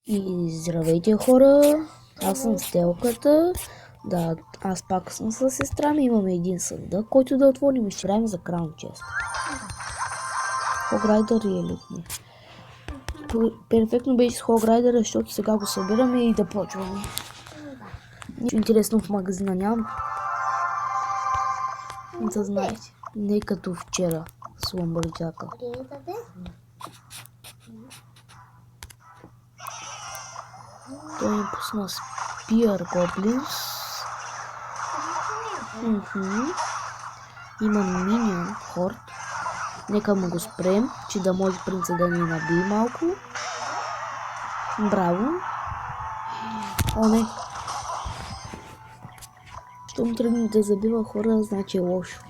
И здравейте хора, аз съм Стелката. Да, аз пак съм със сестра ми, имаме един съндък, който да отворим и ще играем за Краун Чест. Хограйдър и елитни. Перфектно беше с Хограйдъра, защото сега го събираме и да почваме. Нищо интересно в магазина нямам. Да знаете, не като вчера с Лъмбърджака. Той ми пусна Spear Goblins. Има миньон хорд. Нека му го спрем, че да може принца да ни набие малко. Браво. О, не. Щом тръгне да забива хора, значи е лошо.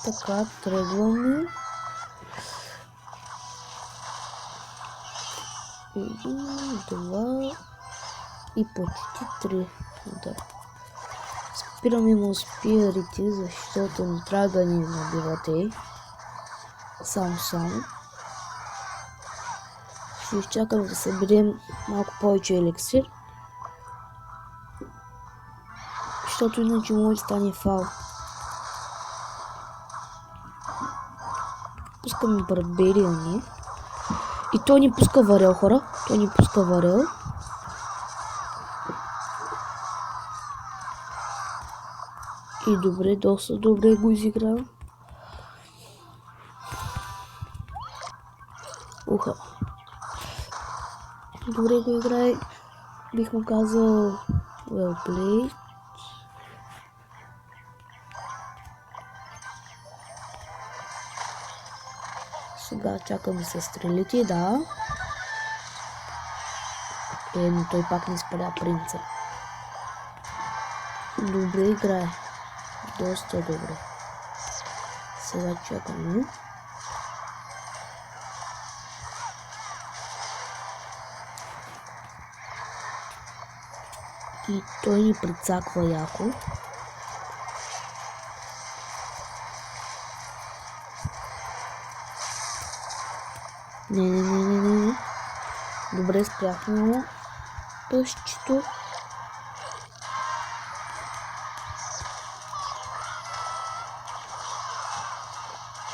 Така, тръгваме. Един, два и почти три. Да. Спираме му спирите, защото не трябва да ни набивате. Само. Ще изчакам да съберем малко повече еликсир. Защото иначе може да стане фал. Пускаме барберия ни. И той ни пуска варел, хора. Той ни пуска варел. И добре, доста добре го изиграл. Уха. Добре го играе. Бих му казал well played. Сега чакаме се стрелите, да. Но той пак не спаля принца. Добре играе. Доста добре. Сега чакаме. И той ни прицаква яко. Не. Добре, спряхме му пъщето.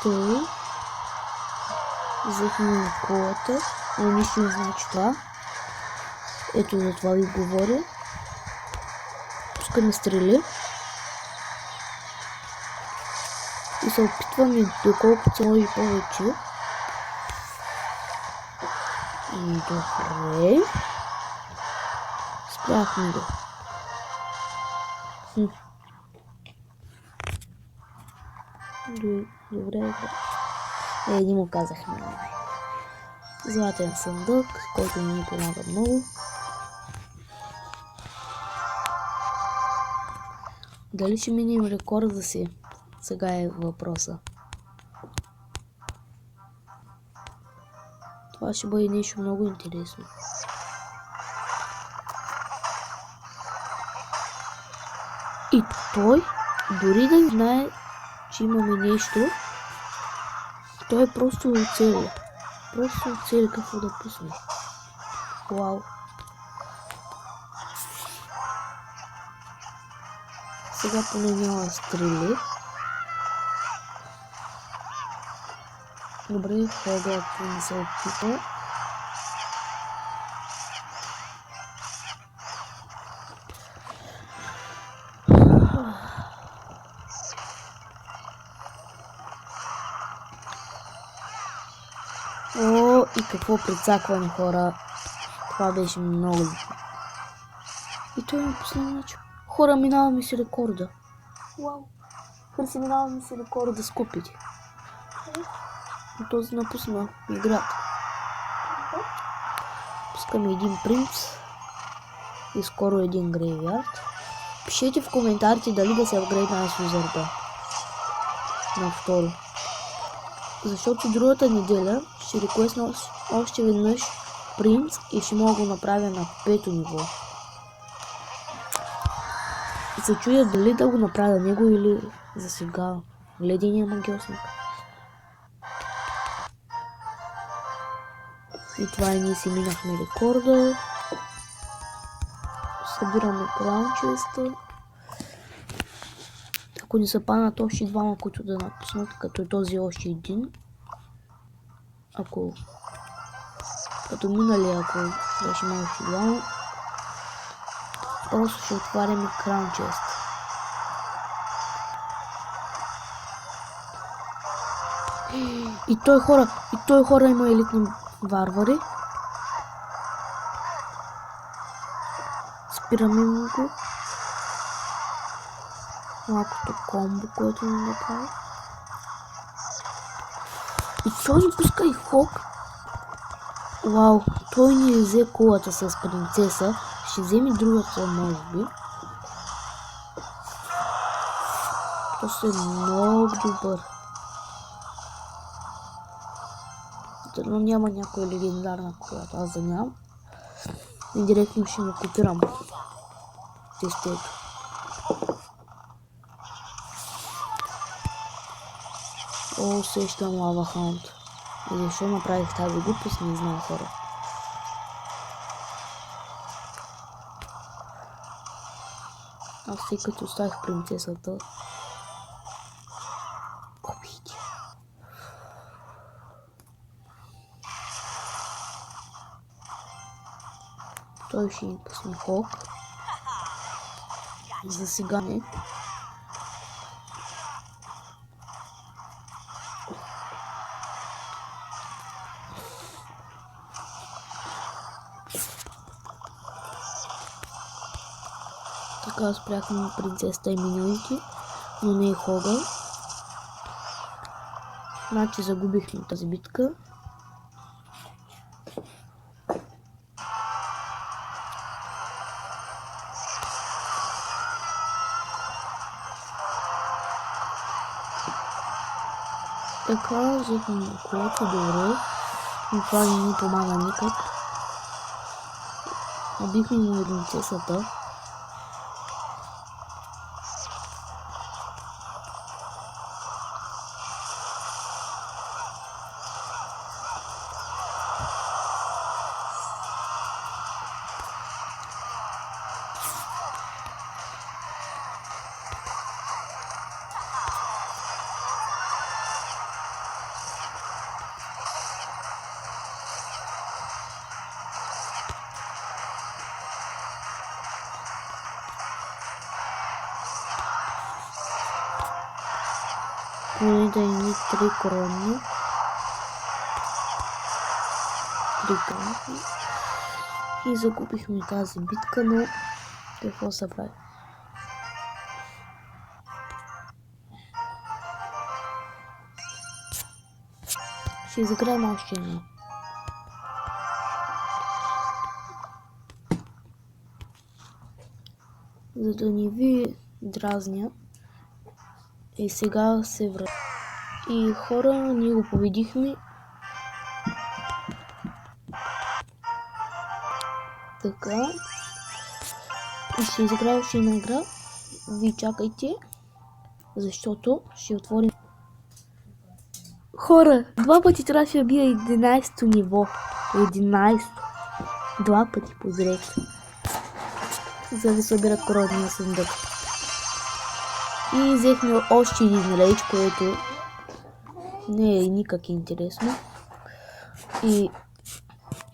Той взехме колата, но нищо не значи това. Ето за това ви говоря. Пускаме стрели. И се опитваме доколкото се може повече. И добре. Спряхме го. Добре. Не му казахме. Златен съндък, който ни помага много. Дали ще минем рекорда си? Сега е въпроса. Това ще бъде нещо много интересно. И той, дори да знае, че имаме нещо, той е просто оцели. Просто оцели какво да пусне. Вау. Сега поне няма стрели. Добре, хога, ако не се опита. О, и какво прицакване, хора. Това беше много лично. И той ми пусна начин. Хора, минаваме си рекорда. Вау. Хърси, минаваме си рекорда с купите. Този напусна играта. Пускаме един принц. И скоро един грейвярд. Пишете в коментарите дали да се апгрейдна с юзерда. На второ. Защото другата неделя ще реквестна още веднъж принц и ще мога го направя на 5-то ниво. се чудя дали да го направя него или за сега ледения магиосник. И това и ние си минахме рекорда. Събираме краун честа. Ако ни се паднат още двама, които да напуснат, като е този още един. Като минали, ако беше има още двама, просто ще отваряме краун чест. И той хора има елитни варвари. Спираме му го. Малкото комбо, което ни направи. И този пуска и хок. Вау, той ни взе кулата с принцеса. Ще вземе другата, може би. Просто е много добър. Но няма някоя легендарна, която аз да нямам. И директно ще го копирам. Тестето. О, сещам лава хаунд. И защо направих тази глупост, не знам, хора. Аз тъй като оставих принцесата. Победи. Той ще ни пусне хок. За сега не. Така спряхме принцесата и миньоните, но не е хога. Значи загубихме тази битка. Така, взехме колата добре, но това не ни помага никак. Убихме му принцесата. Да има 3 корони. 3 крони. И загубихме тази битка, но какво се прави? Ще изиграем още едно. За да не ви дразня. И сега се връща. И хора, ние го победихме. Така. И ще изиграя още една игра. Ви чакайте. Защото ще отворим. Хора, 2 пъти трябваше да бия 11-то ниво. 11-то. 2 пъти подред. За да събират коронния съндък. И взехме още един рейдж, което не е никак интересно. И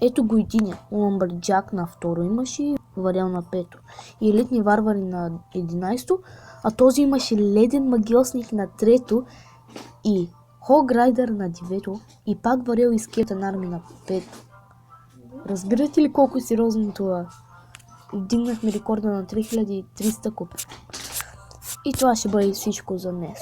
ето го единия. Ламбърджак на второ имаше и Варел на пето. И елитни варвари на 11-то. А този имаше леден магиосник на трето. И Хог Райдър на 9-то. И пак Варел и Скелетън Арми на 5-то. Разбирате ли колко е сериозно това? Вдигнахме рекорда на 3300 купа. И това ще бъде всичко за днес.